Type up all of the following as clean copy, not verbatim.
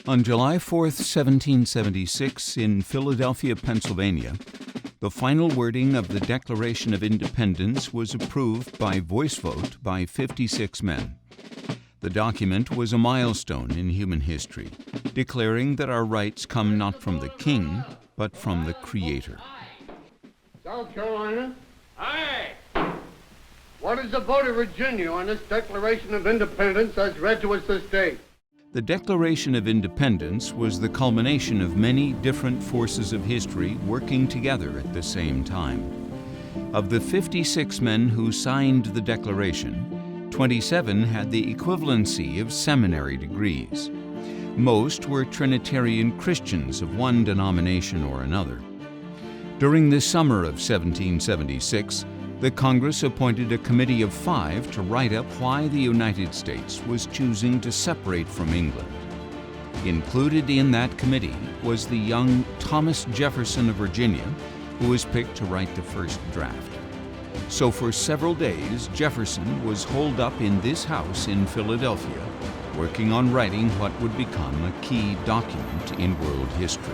On July 4th, 1776, in Philadelphia, Pennsylvania, the final wording of the Declaration of Independence was approved by voice vote by 56 men. The document was a milestone in human history, declaring that our rights come not from the king, but from the Creator. South Carolina? Aye. What is the vote of Virginia on this Declaration of Independence as read to us this day? The Declaration of Independence was the culmination of many different forces of history working together at the same time. Of the 56 men who signed the Declaration, 27 had the equivalency of seminary degrees. Most were Trinitarian Christians of one denomination or another. During the summer of 1776, the Congress appointed a committee of 5 to write up why the United States was choosing to separate from England. Included in that committee was the young Thomas Jefferson of Virginia, who was picked to write the first draft. So for several days, Jefferson was holed up in this house in Philadelphia, working on writing what would become a key document in world history.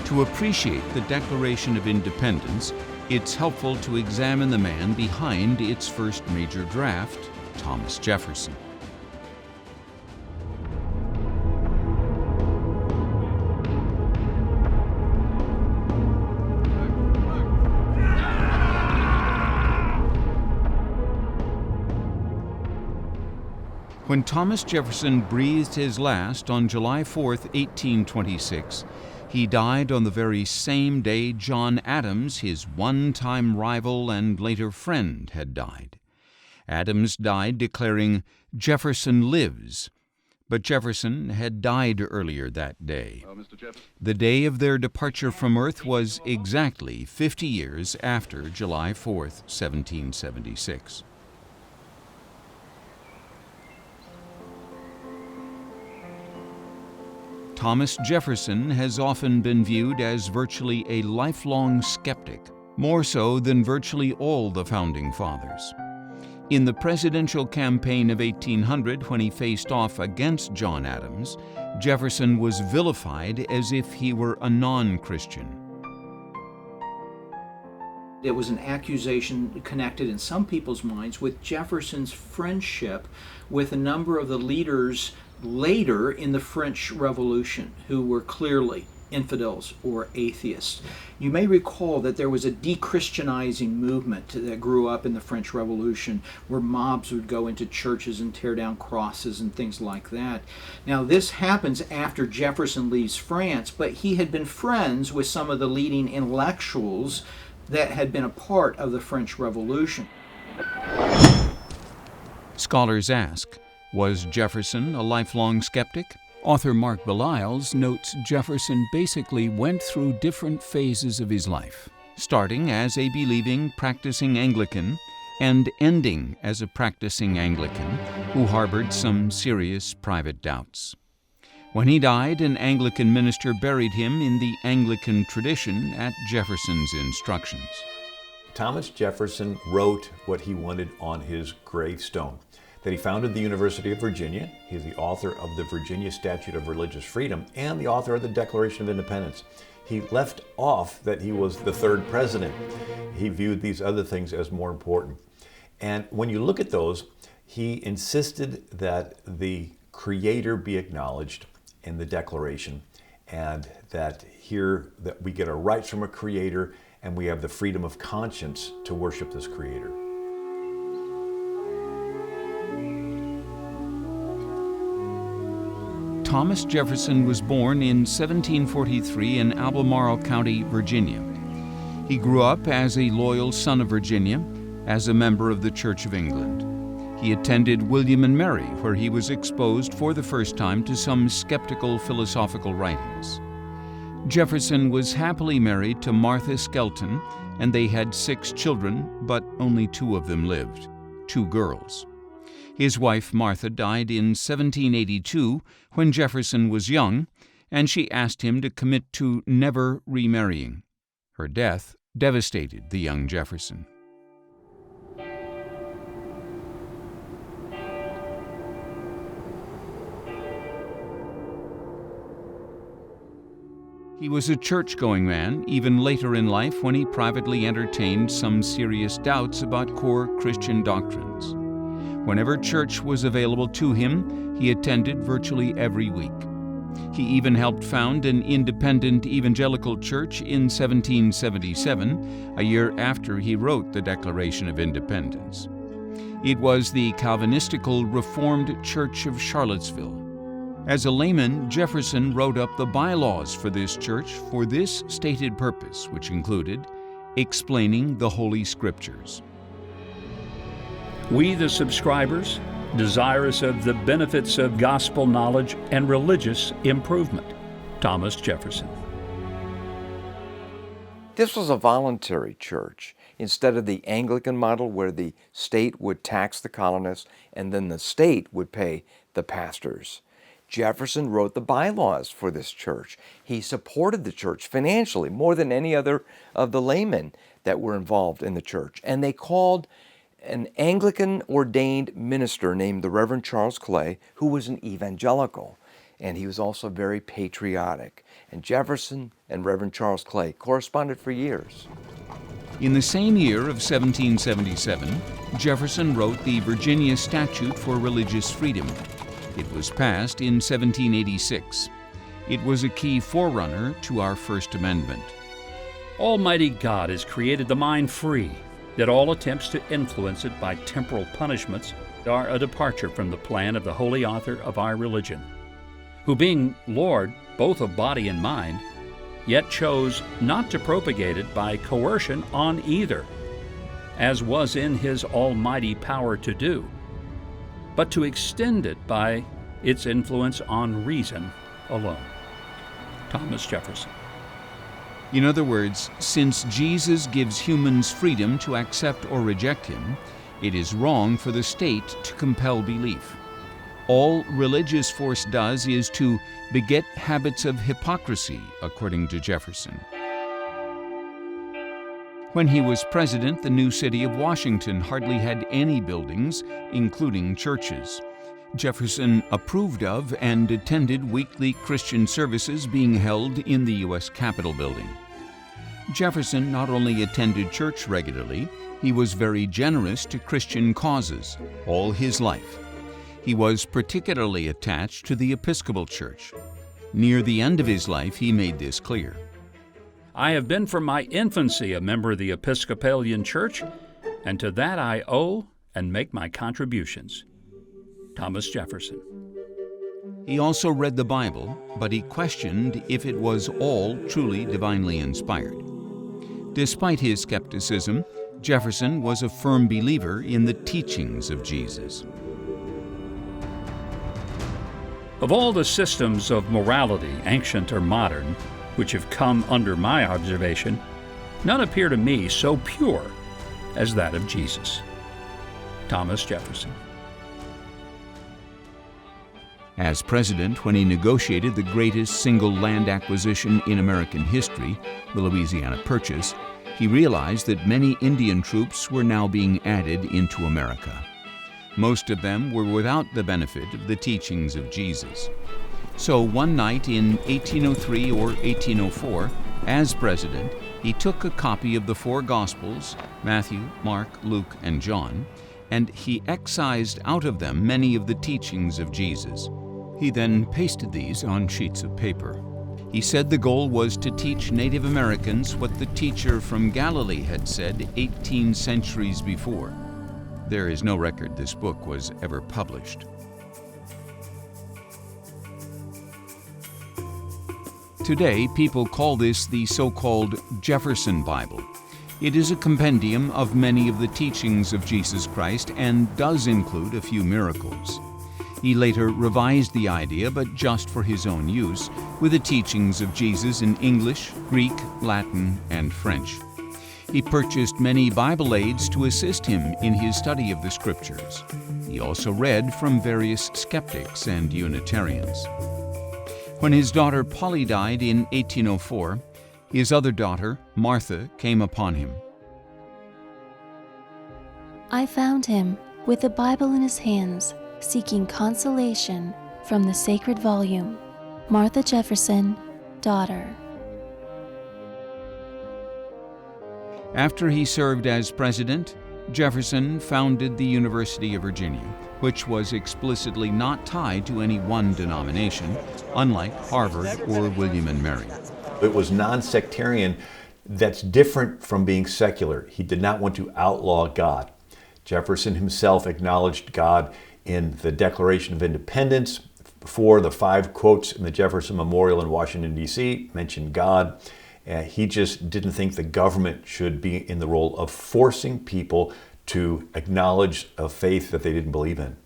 To appreciate the Declaration of Independence, it's helpful to examine the man behind its first major draft, Thomas Jefferson. When Thomas Jefferson breathed his last on July 4, 1826, he died on the very same day John Adams, his one-time rival and later friend, had died. Adams died declaring, "Jefferson lives," but Jefferson had died earlier that day. The day of their departure from Earth was exactly 50 years after July 4, 1776. Thomas Jefferson has often been viewed as virtually a lifelong skeptic, more so than virtually all the Founding Fathers. In the presidential campaign of 1800, when he faced off against John Adams, Jefferson was vilified as if he were a non-Christian. It was an accusation connected in some people's minds with Jefferson's friendship with a number of the leaders later in the French Revolution who were clearly infidels or atheists. You may recall that there was a de-Christianizing movement that grew up in the French Revolution where mobs would go into churches and tear down crosses and things like that. Now this happens after Jefferson leaves France, but he had been friends with some of the leading intellectuals that had been a part of the French Revolution. Scholars ask, was Jefferson a lifelong skeptic? Author Mark Belials notes Jefferson basically went through different phases of his life, starting as a believing, practicing Anglican and ending as a practicing Anglican who harbored some serious private doubts. When he died, an Anglican minister buried him in the Anglican tradition at Jefferson's instructions. Thomas Jefferson wrote what he wanted on his gravestone. That he founded the University of Virginia. He's the author of the Virginia Statute of Religious Freedom and the author of the Declaration of Independence. He left off that he was the third president. He viewed these other things as more important. And when you look at those, he insisted that the Creator be acknowledged in the Declaration, and that here that we get our rights from a Creator and we have the freedom of conscience to worship this Creator. Thomas Jefferson was born in 1743 in Albemarle County, Virginia. He grew up as a loyal son of Virginia, as a member of the Church of England. He attended William and Mary, where he was exposed for the first time to some skeptical philosophical writings. Jefferson was happily married to Martha Skelton, and they had 6 children, but only 2 of them lived, 2 girls. His wife Martha died in 1782 when Jefferson was young, and she asked him to commit to never remarrying. Her death devastated the young Jefferson. He was a church-going man, even later in life when he privately entertained some serious doubts about core Christian doctrines. Whenever church was available to him, he attended virtually every week. He even helped found an independent evangelical church in 1777, a year after he wrote the Declaration of Independence. It was the Calvinistical Reformed Church of Charlottesville. As a layman, Jefferson wrote up the bylaws for this church for this stated purpose, which included explaining the Holy Scriptures. We, the subscribers, desirous of the benefits of gospel knowledge and religious improvement. Thomas Jefferson. This was a voluntary church instead of the Anglican model where the state would tax the colonists and then the state would pay the pastors. Jefferson wrote the bylaws for this church. He supported the church financially more than any other of the laymen that were involved in the church. And they called an Anglican ordained minister named the Reverend Charles Clay, who was an evangelical, and he was also very patriotic. And Jefferson and Reverend Charles Clay corresponded for years. In the same year of 1777, Jefferson wrote the Virginia Statute for Religious Freedom. It was passed in 1786. It was a key forerunner to our First Amendment. Almighty God has created the mind free, that all attempts to influence it by temporal punishments are a departure from the plan of the holy author of our religion, who being Lord both of body and mind, yet chose not to propagate it by coercion on either, as was in his almighty power to do, but to extend it by its influence on reason alone. Thomas Jefferson. In other words, since Jesus gives humans freedom to accept or reject him, it is wrong for the state to compel belief. All religious force does is to beget habits of hypocrisy, according to Jefferson. When he was president, the new city of Washington hardly had any buildings, including churches. Jefferson approved of and attended weekly Christian services being held in the U.S. Capitol building. Jefferson not only attended church regularly, he was very generous to Christian causes all his life. He was particularly attached to the Episcopal Church. Near the end of his life, he made this clear. I have been from my infancy a member of the Episcopalian Church, and to that I owe and make my contributions. Thomas Jefferson. He also read the Bible, but he questioned if it was all truly divinely inspired. Despite his skepticism, Jefferson was a firm believer in the teachings of Jesus. Of all the systems of morality, ancient or modern, which have come under my observation, none appear to me so pure as that of Jesus. Thomas Jefferson. As president, when he negotiated the greatest single land acquisition in American history, the Louisiana Purchase, he realized that many Indian troops were now being added into America. Most of them were without the benefit of the teachings of Jesus. So one night in 1803 or 1804, as president, he took a copy of the four Gospels, Matthew, Mark, Luke, and John, and he excised out of them many of the teachings of Jesus. He then pasted these on sheets of paper. He said the goal was to teach Native Americans what the teacher from Galilee had said 18 centuries before. There is no record this book was ever published. Today, people call this the so-called Jefferson Bible. It is a compendium of many of the teachings of Jesus Christ and does include a few miracles. He later revised the idea, but just for his own use, with the teachings of Jesus in English, Greek, Latin, and French. He purchased many Bible aids to assist him in his study of the Scriptures. He also read from various skeptics and Unitarians. When his daughter Polly died in 1804, his other daughter, Martha, came upon him. I found him with the Bible in his hands, seeking consolation from the sacred volume. Martha Jefferson, daughter. After he served as president, Jefferson founded the University of Virginia, which was explicitly not tied to any one denomination, unlike Harvard or William and Mary. It was non-sectarian. That's different from being secular. He did not want to outlaw God. Jefferson himself acknowledged God in the Declaration of Independence. Before, the 5 quotes in the Jefferson Memorial in Washington, D.C. mentioned God. He just didn't think the government should be in the role of forcing people to acknowledge a faith that they didn't believe in.